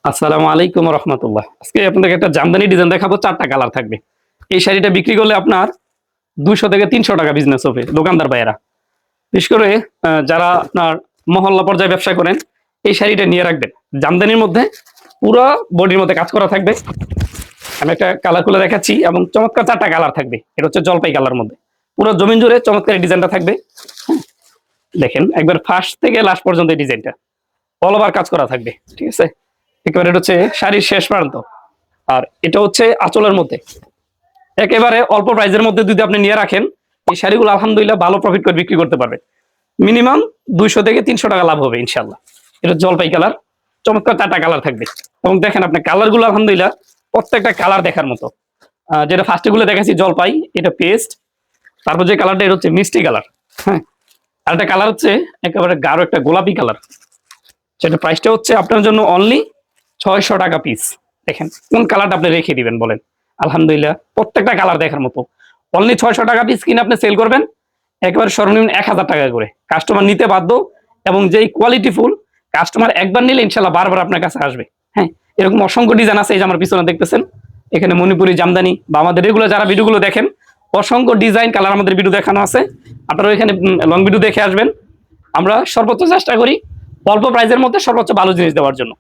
আসসালামু আলাইকুম রহমতুল্লাহ। আজকে আপনাদের একটা জামদানি ডিজাইন দেখাবো, 4টা কালার থাকবে। এই শাড়িটা বিক্রি করলে আপনার 200 থেকে 300 টাকা বিজনেস হবে দোকানদার ভাইয়েরা। বিশেষ করে যারা আপনার মহল্লা পর্যায়ে ব্যবসা করেন, এই শাড়িটা নিয়ে রাখবেন। জামদানির মধ্যে পুরো বডির মধ্যে কাজ করা থাকবে। আমি একটা কালার খুলে দেখাচ্ছি এবং চমৎকার 4টা কালার থাকবে। এটা হচ্ছে জলপাই কালার মধ্যে পুরো জমিন জুড়ে চমৎকার ডিজাইনটা থাকবে। হ্যাঁ, দেখেন একবার ফার্স্ট থেকে লাস্ট পর্যন্ত এই ডিজাইনটা অল ওভার কাজ করা থাকবে। ঠিক আছে, একেবারে এটা হচ্ছে শাড়ির শেষ প্রান্ত। আর এটা হচ্ছে আঁচলের মধ্যে একেবারে অল্প প্রাইসের মধ্যে যদি আপনি নিয়ে রাখেন, এই শাড়িগুলো আলহামদুলিল্লাহ ভালো প্রফিট করে বিক্রি করতে পারবে। মিনিমাম 200 থেকে 300 টাকা লাভ হবে ইনশাল্লাহ। এটা জলপাই কালার, চমৎকার 4টা কালার থাকবে। এবং দেখেন আপনি কালারগুলো আলহামদুলিল্লাহ প্রত্যেকটা কালার দেখার মতো। যেটা ফার্স্টে গুলো দেখাচ্ছি জলপাই, এটা পেস্ট, তারপর যে কালারটা এটা হচ্ছে মিষ্টি কালার। হ্যাঁ, আর একটা কালার হচ্ছে একেবারে গাঢ় একটা গোলাপি কালার। সেটা প্রাইসটা হচ্ছে আপনার জন্য অনলি 600 টাকা পিস। দেখেন কোন কালারটা আপনি রেখে দিবেন বলেন। আলহামদুলিল্লাহ প্রত্যেকটা কালার দেখার মতো। অনলি 600 টাকা পিস কিনে আপনি সেল করবেন একবার সর্বনিম্ন 1000 টাকা করে। কাস্টমার নিতে বাধ্য, এবং যেই কোয়ালিটি ফুল কাস্টমার একবার নিলে ইনশাল্লাহ বারবার আপনার কাছে আসবে। হ্যাঁ, এরকম অসংখ্য ডিজাইন আছে। এই যে আমার পিছনে দেখতেছেন, এখানে মণিপুরি জামদানি বা আমাদের রেগুলার যারা ভিডিওগুলো দেখেন, অসংখ্য ডিজাইন কালার আমাদের ভিডিও দেখানো আছে। আপনারা এখানে লং ভিডিও দেখে আসবেন। আমরা সর্বোচ্চ চেষ্টা করি অল্প প্রাইসের মধ্যে সর্বোচ্চ ভালো জিনিস দেওয়ার জন্য।